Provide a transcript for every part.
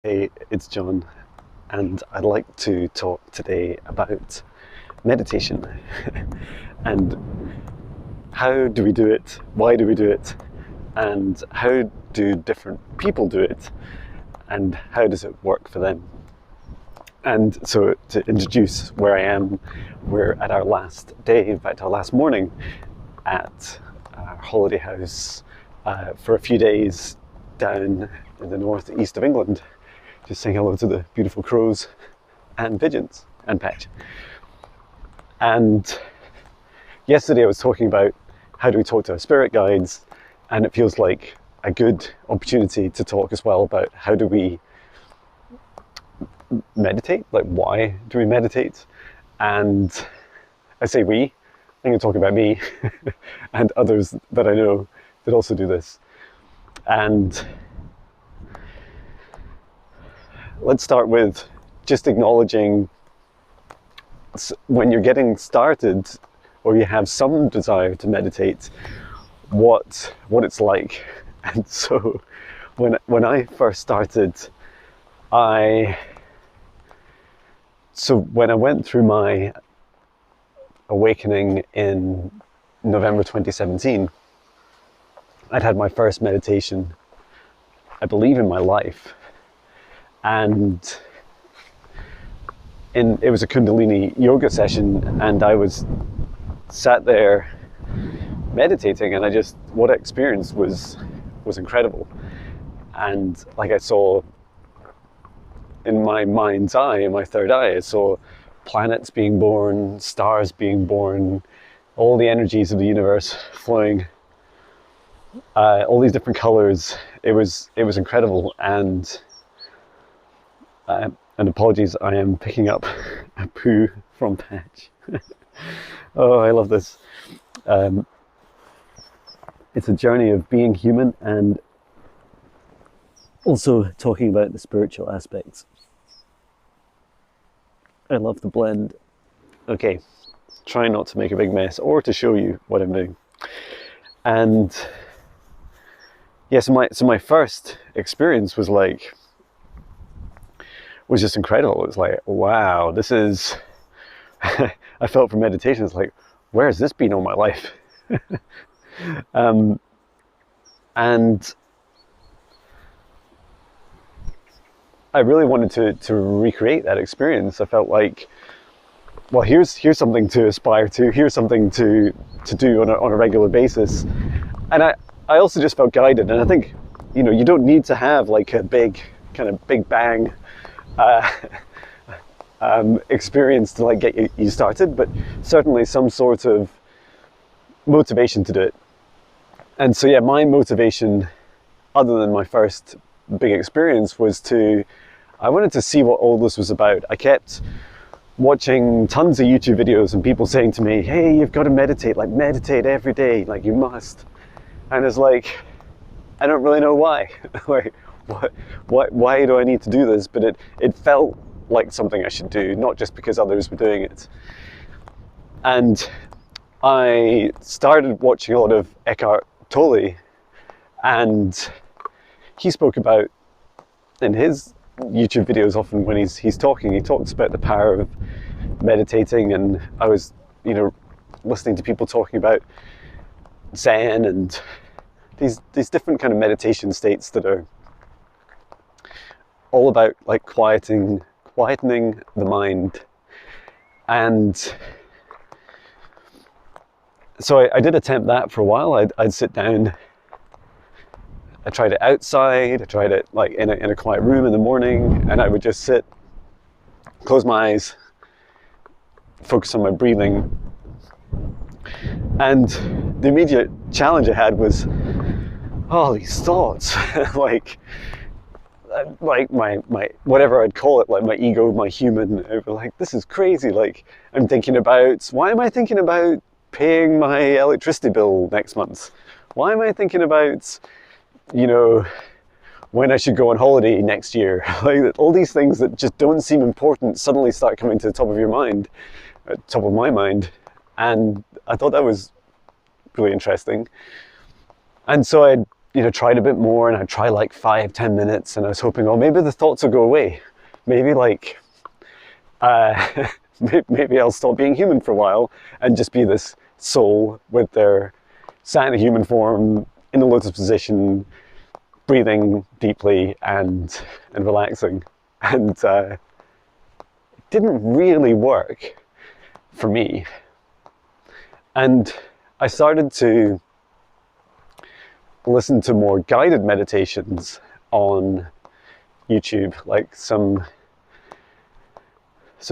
Hey, it's John, and I'd like to talk today about meditation and how do we do it, why do we do it, and how do different people do it, and how does it work for them. And so to introduce where I am, we're at our last day, in fact our last morning, at our holiday house for a few days down in the northeast of England. Just saying hello to the beautiful crows and pigeons and Patch. And yesterday I was talking about how do we talk to our spirit guides, and it feels like a good opportunity to talk as well about how do we meditate, like why do we meditate. And I say we, I'm going to talk about me and others that I know that also do this. And let's start with just acknowledging when you're getting started or you have some desire to meditate, what it's like. And so when I first started, when I went through my awakening in November 2017, I'd had my first meditation, I believe, in my life. And it was a Kundalini yoga session, and I was sat there meditating, and what I experienced was incredible. And like I saw in my mind's eye, in my third eye, I saw planets being born, stars being born, all the energies of the universe flowing, all these different colors. It was incredible. And apologies, I am picking up a poo from Patch. Oh, I love this. It's a journey of being human and also talking about the spiritual aspects. I love the blend. Okay, try not to make a big mess or to show you what I'm doing. And yeah, so my first experience was just incredible. It was like, wow, this is, I felt for meditation, it's like, where has this been all my life? And I really wanted to recreate that experience. I felt like, well, here's something to aspire to, here's something to do on a regular basis. And I also just felt guided. And I think, you don't need to have like a big bang experience to like get you started, but certainly some sort of motivation to do it. And so yeah, my motivation, other than my first big experience, was I wanted to see what all this was about. I kept watching tons of YouTube videos and people saying to me, hey, you've got to meditate, like meditate every day, like you must. And it's like, I don't really know why. Like, why do I need to do this? But it felt like something I should do, not just because others were doing it. And I started watching a lot of Eckhart Tolle, and he spoke about, in his YouTube videos, often when he's talking, he talks about the power of meditating. And I was, listening to people talking about Zen and these different kind of meditation states that are all about like quietening the mind. And so I did attempt that for a while. I'd sit down. I tried it outside. I tried it like in a quiet room in the morning, and I would just sit, close my eyes, focus on my breathing. And the immediate challenge I had was all these thoughts, like my whatever I'd call it, like my ego, my human, like, this is crazy. Like, I'm thinking about, why am I thinking about paying my electricity bill next month? Why am I thinking about, when I should go on holiday next year? Like, all these things that just don't seem important suddenly start coming to the top of your mind, top of my mind. And I thought that was really interesting. And so I tried a bit more, and I'd try like 5-10 minutes, and I was hoping, oh, maybe the thoughts will go away. Maybe like, maybe I'll stop being human for a while and just be this soul with their sat in a human form in the lotus position, breathing deeply and relaxing. And it didn't really work for me. And I started to listen to more guided meditations on YouTube. Like some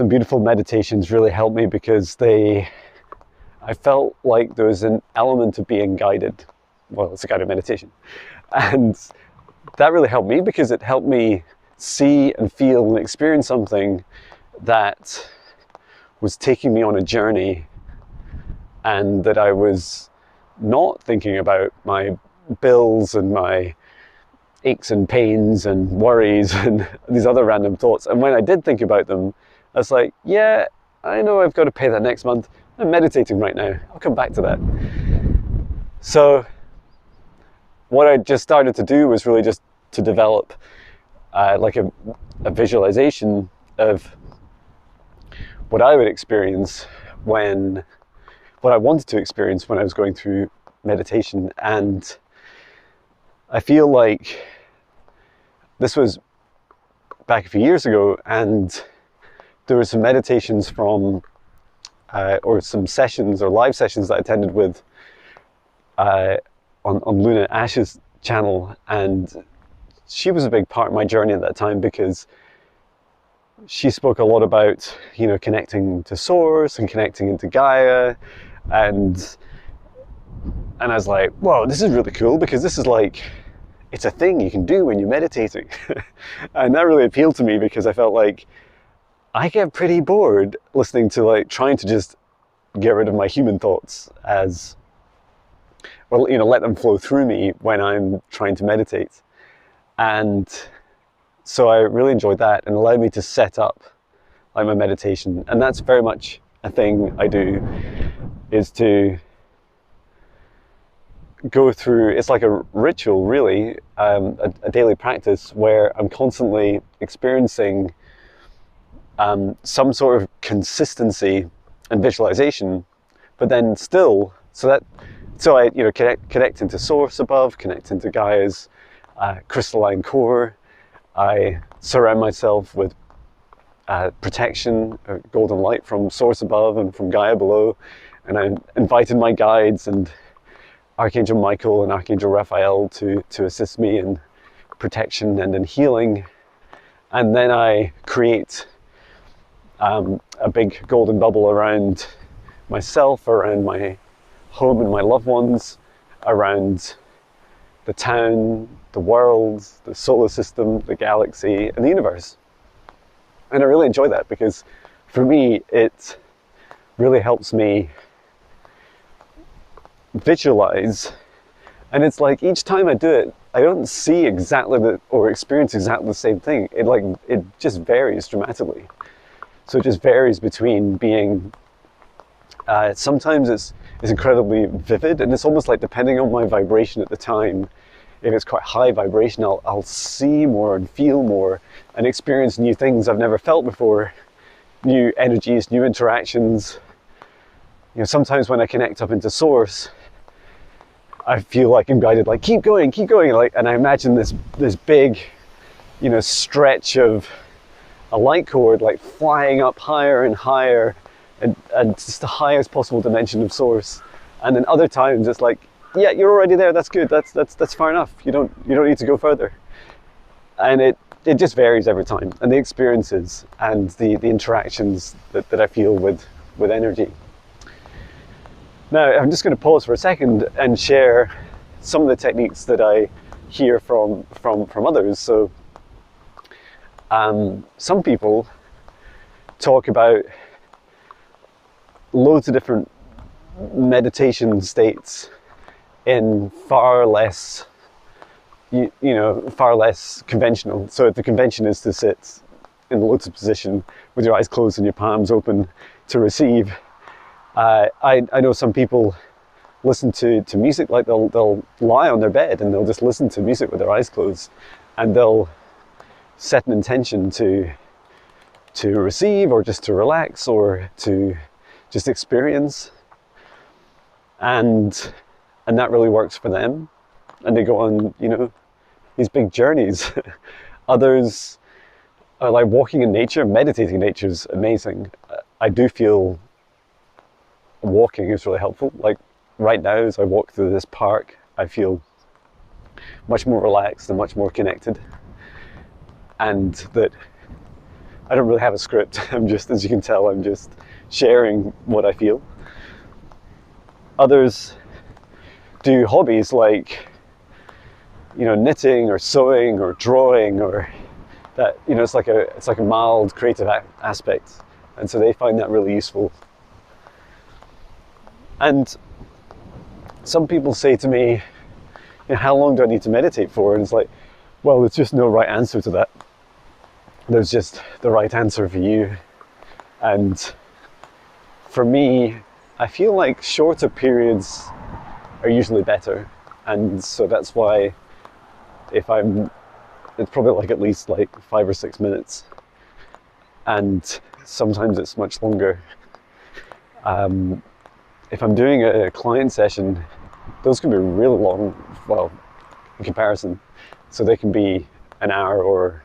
beautiful meditations really helped me because I felt like there was an element of being guided. Well, it's a guided meditation. And that really helped me because it helped me see and feel and experience something that was taking me on a journey, and that I was not thinking about my bills and my aches and pains and worries and these other random thoughts. And when I did think about them, I was like, yeah, I know I've got to pay that next month. I'm meditating right now. I'll come back to that. So what I just started to do was really just to develop like a visualization of what I would experience what I wanted to experience when I was going through meditation. And I feel like this was back a few years ago, and there were some meditations from or some sessions or live sessions that I attended with on Luna Ash's channel, and she was a big part of my journey at that time because she spoke a lot about, connecting to source and connecting into Gaia, and I was like, whoa, this is really cool, because this is like, it's a thing you can do when you're meditating. And that really appealed to me because I felt like I get pretty bored listening to, like, trying to just get rid of my human thoughts as well, let them flow through me when I'm trying to meditate. And so I really enjoyed that, and allowed me to set up like my meditation. And that's very much a thing I do, is to go through, it's like a ritual really, a daily practice where I'm constantly experiencing some sort of consistency and visualization, but then still, so I connect into source above, connect into Gaia's crystalline core. I surround myself with protection, golden light from source above and from Gaia below, and I invited my guides and Archangel Michael and Archangel Raphael to assist me in protection and in healing. And then I create a big golden bubble around myself, around my home and my loved ones, around the town, the world, the solar system, the galaxy, and the universe. And I really enjoy that because for me, it really helps me visualize. And it's like each time I do it, I don't see exactly or experience exactly the same thing. It just varies dramatically. So it just varies between being, sometimes it's incredibly vivid, and it's almost like depending on my vibration at the time. If it's quite high vibration, I'll see more and feel more and experience new things I've never felt before, new energies, new interactions. Sometimes when I connect up into source, I feel like I'm guided, like keep going, like, and I imagine this big, stretch of a light cord, like flying up higher and higher, and just the highest possible dimension of source. And then other times it's like, yeah, you're already there, that's good, that's far enough, you don't need to go further. And it just varies every time, and the experiences and the interactions that I feel with energy. Now I'm just going to pause for a second and share some of the techniques that I hear from others. So some people talk about loads of different meditation states in far less conventional. So if the convention is to sit in the lotus position with your eyes closed and your palms open to receive, I know some people listen to music, like they'll lie on their bed and they'll just listen to music with their eyes closed, and they'll set an intention to receive, or just to relax, or to just experience, and that really works for them, and they go on, you know, these big journeys. Others are like walking in nature. Meditating in nature is amazing. I do feel walking is really helpful. Like right now, as I walk through this park, I feel much more relaxed and much more connected, and that I don't really have a script. I'm just, as you can tell, I'm just sharing what I feel. Others do hobbies like, you know, knitting or sewing or drawing, or that, you know, it's like a mild creative aspect, and so they find that really useful. And some people say to me, you know, how long do I need to meditate for? And it's like, well, there's just no right answer to that. There's just the right answer for you. And for me, I feel like shorter periods are usually better, and so that's why it's probably like at least like 5 or 6 minutes, and sometimes it's much longer. If I'm doing a client session, those can be really long, well, in comparison. So they can be an hour or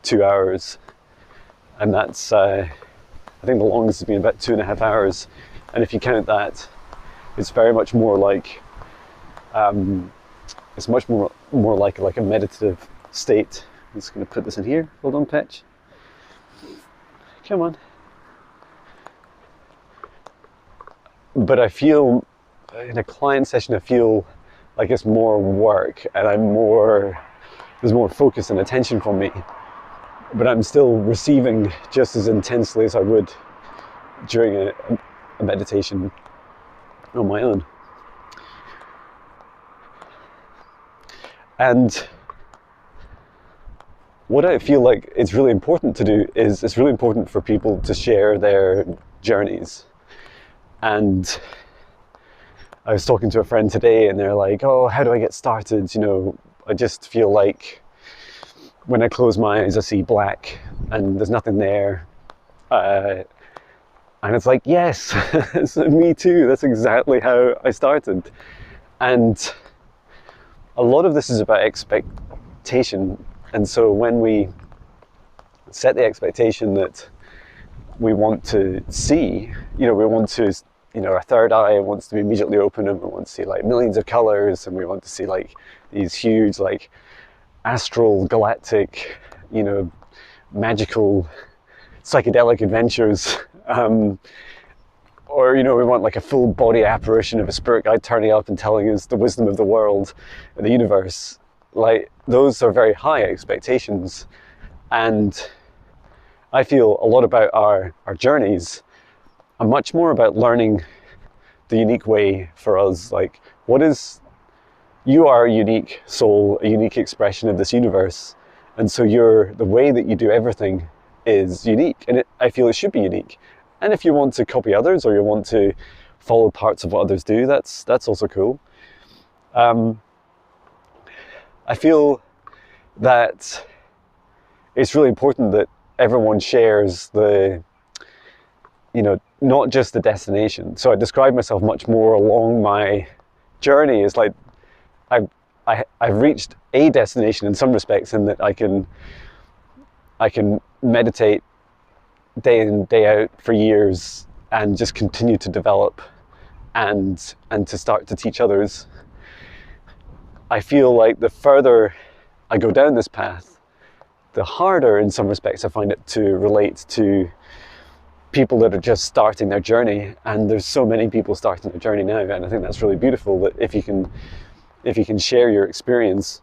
2 hours, and that's, I think the longest has been about 2.5 hours. And if you count that, it's very much more like, it's much more like a meditative state. I'm just going to put this in here. Hold on, Patch. Come on. But I feel, in a client session, I feel like it's more work, and there's more focus and attention from me. But I'm still receiving just as intensely as I would during a meditation on my own. And what I feel like it's really important to do is, it's really important for people to share their journeys. And I was talking to a friend today, and they're like, oh, how do I get started? You know, I just feel like when I close my eyes, I see black and there's nothing there. And it's like, yes, me too. That's exactly how I started. And a lot of this is about expectation. And so when we set the expectation that we want to see, you know, we want to, you know, our third eye wants to be immediately open, and we want to see like millions of colors, and we want to see like these huge, like astral, galactic, you know, magical, psychedelic adventures. Or, you know, we want like a full body apparition of a spirit guide turning up and telling us the wisdom of the world and the universe. Like, those are very high expectations. And I feel a lot about our journeys are much more about learning the unique way for us. Like, you are a unique soul, a unique expression of this universe. And so the way that you do everything is unique, and I feel it should be unique. And if you want to copy others, or you want to follow parts of what others do, that's also cool. I feel that it's really important that everyone shares the, you know, not just the destination. So I describe myself much more along my journey as like, I've reached a destination in some respects, in that I can meditate day in, day out for years and just continue to develop and to start to teach others. I feel like the further I go down this path, the harder in some respects I find it to relate to people that are just starting their journey. And there's so many people starting their journey now, and I think that's really beautiful, that if you can share your experience,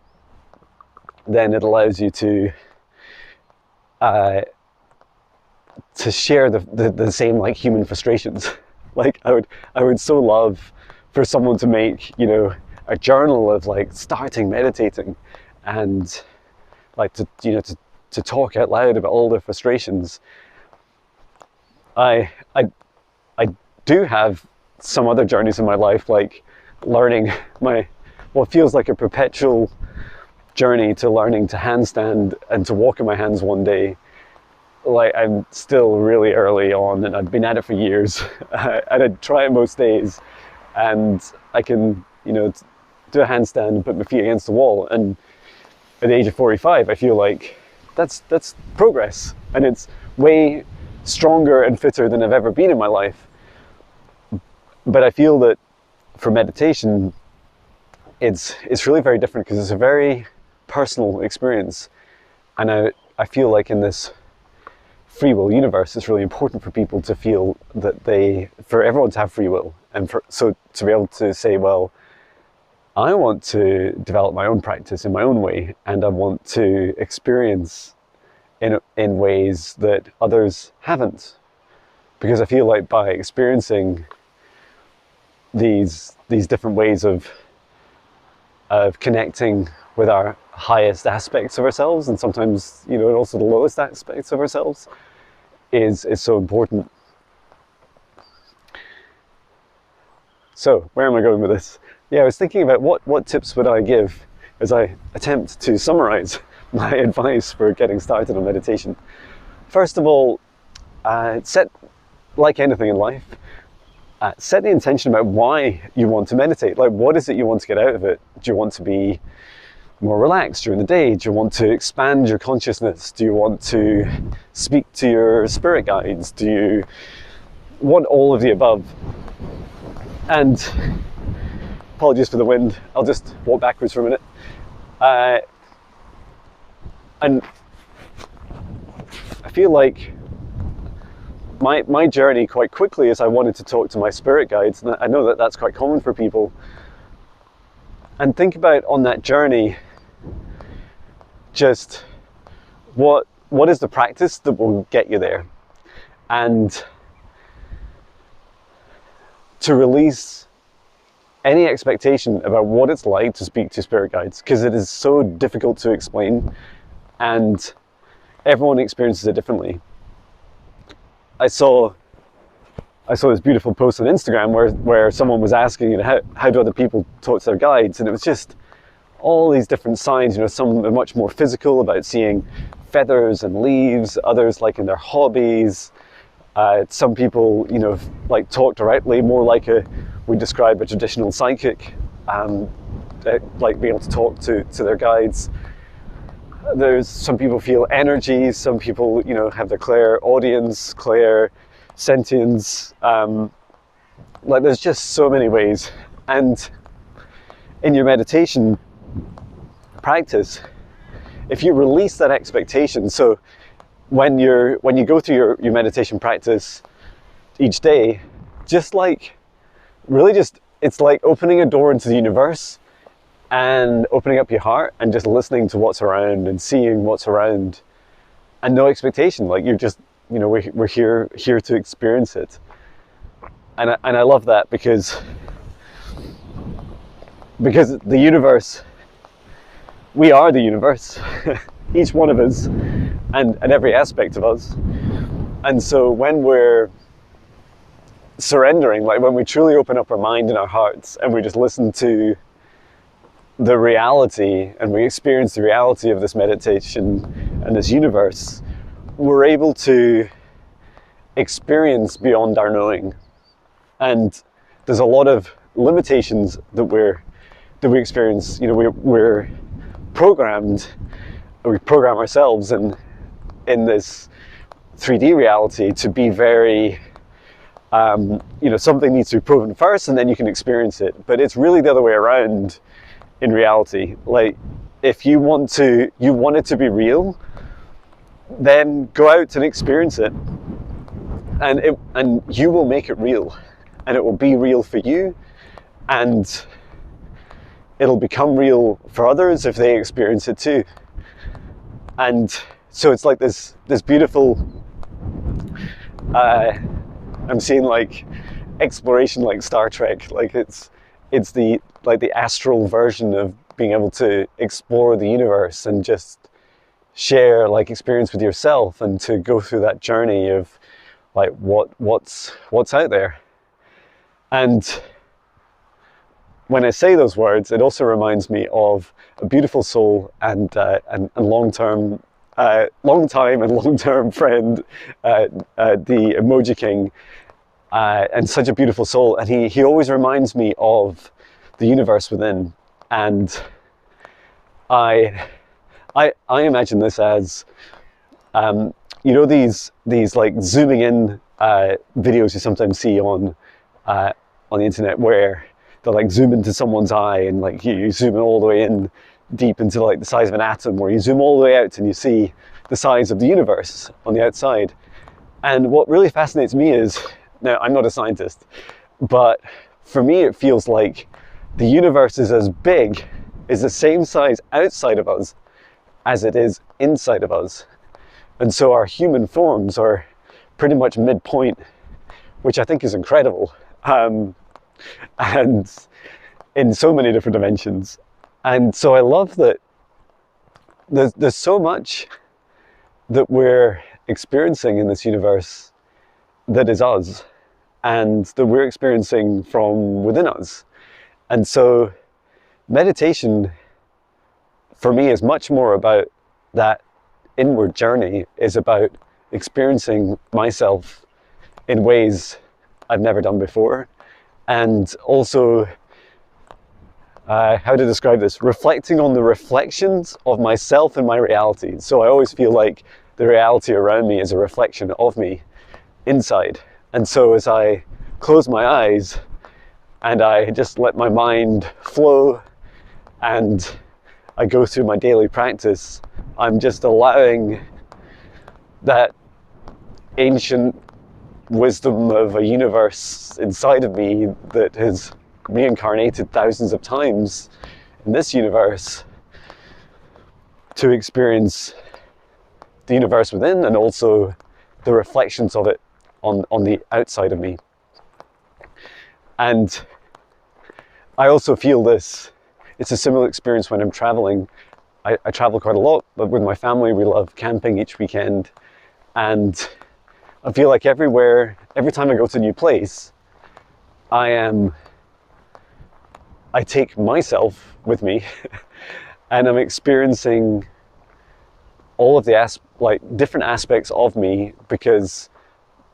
then it allows you to share the same like human frustrations. Like I would so love for someone to make, you know, a journal of like starting meditating, and like to talk out loud about all their frustrations. I do have some other journeys in my life, like learning what feels like a perpetual journey to learning to handstand and to walk in my hands one day. Like, I'm still really early on, and I've been at it for years. And I try it most days, and I can, you know, do a handstand and put my feet against the wall. And at the age of 45, I feel like that's progress, and it's way stronger and fitter than I've ever been in my life. But I feel that for meditation, it's really very different, because it's a very personal experience. And I feel like in this free will universe, it's really important for people to feel that for everyone to have free will, and so to be able to say, well, I want to develop my own practice in my own way, and I want to experience in ways that others haven't. Because I feel like by experiencing these different ways of connecting with our highest aspects of ourselves, and sometimes, you know, also the lowest aspects of ourselves, is so important. So where am I going with this? Yeah, I was thinking about what tips would I give as I attempt to summarize my advice for getting started on meditation. First of all, like anything in life, set the intention about why you want to meditate. Like, what is it you want to get out of it? Do you want to be more relaxed during the day? Do you want to expand your consciousness? Do you want to speak to your spirit guides? Do you want all of the above? And apologies for the wind, I'll just walk backwards for a minute. And I feel like my journey quite quickly is I wanted to talk to my spirit guides, and I know that that's quite common for people. And think about, on that journey, just what is the practice that will get you there, and to release any expectation about what it's like to speak to spirit guides, because it is so difficult to explain, and everyone experiences it differently. I saw this beautiful post on Instagram where someone was asking, you know, how do other people talk to their guides, and it was just all these different signs. You know, some are much more physical, about seeing feathers and leaves, others like in their hobbies. Some people, you know, like talk directly, more like we describe a traditional psychic, like being able to talk to their guides. There's some people feel energy, some people, you know, have the clairaudience, clairsentience. Like, there's just so many ways. And in your meditation practice, if you release that expectation, so when you go through your meditation practice each day, just like, really just, it's like opening a door into the universe and opening up your heart and just listening to what's around and seeing what's around, and no expectation. Like, you're just, you know, we're here to experience it. And I love that, because the universe, we are the universe, each one of us, and every aspect of us. And so when we're surrendering, like when we truly open up our mind and our hearts, and we just listen to the reality, and we experience the reality of this meditation and this universe, we're able to experience beyond our knowing. And there's a lot of limitations that we experience. You know, we're programmed, we program ourselves in this 3D reality to be very, you know, something needs to be proven first and then you can experience it. But it's really the other way around in reality. Like, if you want it to be real, then go out and experience it, and you will make it real, and it will be real for you, and it'll become real for others if they experience it too. And so it's like this beautiful, I'm seeing like exploration, like Star Trek. Like, it's the astral version of being able to explore the universe and just share like experience with yourself, and to go through that journey of like what's out there. And when I say those words, it also reminds me of a beautiful soul and long time and long-term friend, the Emoji King, and such a beautiful soul. And he always reminds me of the universe within. And I imagine this as, you know, these like zooming in videos you sometimes see on the internet, where they'll like zoom into someone's eye, and like you zoom in all the way in deep into like the size of an atom, or you zoom all the way out and you see the size of the universe on the outside. And what really fascinates me is, now I'm not a scientist, but for me it feels like the universe is as big, is the same size outside of us as it is inside of us. And so our human forms are pretty much midpoint, which I think is incredible. And in so many different dimensions. And so I love that there's so much that we're experiencing in this universe that is us, and that we're experiencing from within us. And so meditation for me is much more about that inward journey, is about experiencing myself in ways I've never done before. And also, how to describe this, reflecting on the reflections of myself and my reality. So I always feel like the reality around me is a reflection of me inside. And so as I close my eyes and I just let my mind flow and I go through my daily practice, I'm just allowing that ancient wisdom of a universe inside of me that has reincarnated thousands of times in this universe to experience the universe within, and also the reflections of it on the outside of me. And I also feel this, it's a similar experience when I'm traveling. I travel quite a lot, but with my family we love camping each weekend, and I feel like every time I go to a new place, I take myself with me and I'm experiencing all of the different aspects of me, because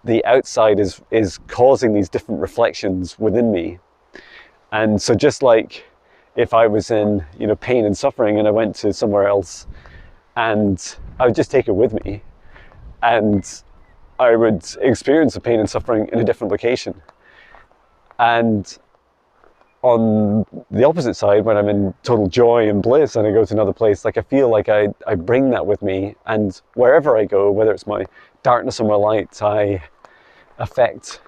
the outside is causing these different reflections within me. And so just like if I was in, you know, pain and suffering and I went to somewhere else, and I would just take it with me, and I would experience the pain and suffering in a different location. And on the opposite side, when I'm in total joy and bliss and I go to another place, like I feel like I bring that with me, and wherever I go, whether it's my darkness or my light, I affect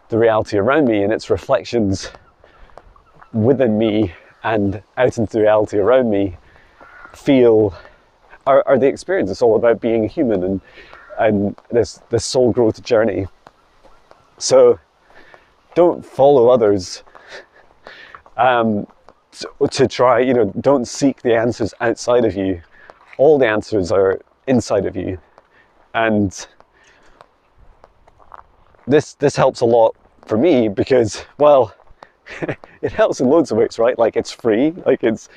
the reality around me, and its reflections within me and out into the reality around me are the experience. It's all about being a human and this soul growth journey. So don't follow others to try, you know, don't seek the answers outside of you. All the answers are inside of you. And this helps a lot for me because, well, it helps in loads of ways, right? Like, it's free, like it's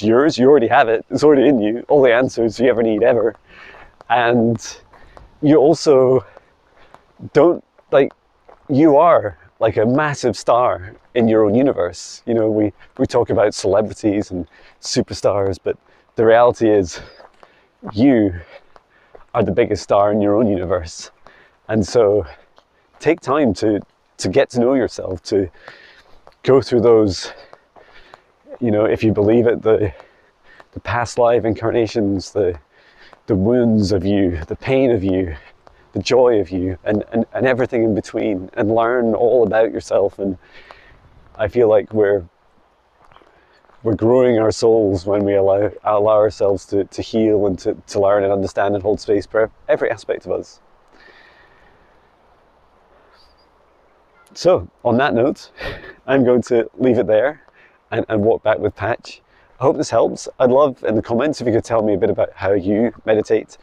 yours, you already have it, it's already in you, all the answers you ever need ever. And you also don't, like, you are like a massive star in your own universe. You know, we talk about celebrities and superstars, but the reality is you are the biggest star in your own universe. And so take time to get to know yourself, to go through those, you know, if you believe it, the past life incarnations, the wounds of you, the pain of you, the joy of you, and everything in between, and learn all about yourself. And I feel like we're growing our souls when we allow ourselves to heal and to learn and understand and hold space for every aspect of us. So on that note, I'm going to leave it there and walk back with Patch. I hope this helps. I'd love in the comments if you could tell me a bit about how you meditate,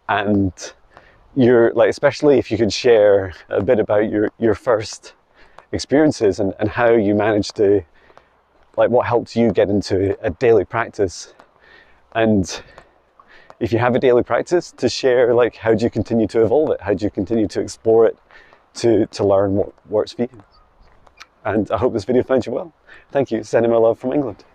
and especially if you could share a bit about your first experiences and how you managed to like what helped you get into a daily practice, and if you have a daily practice, to share like how do you continue to evolve it, how do you continue to explore it, to learn what works for you. And I hope this video finds you well. Thank you. Sending my love from England.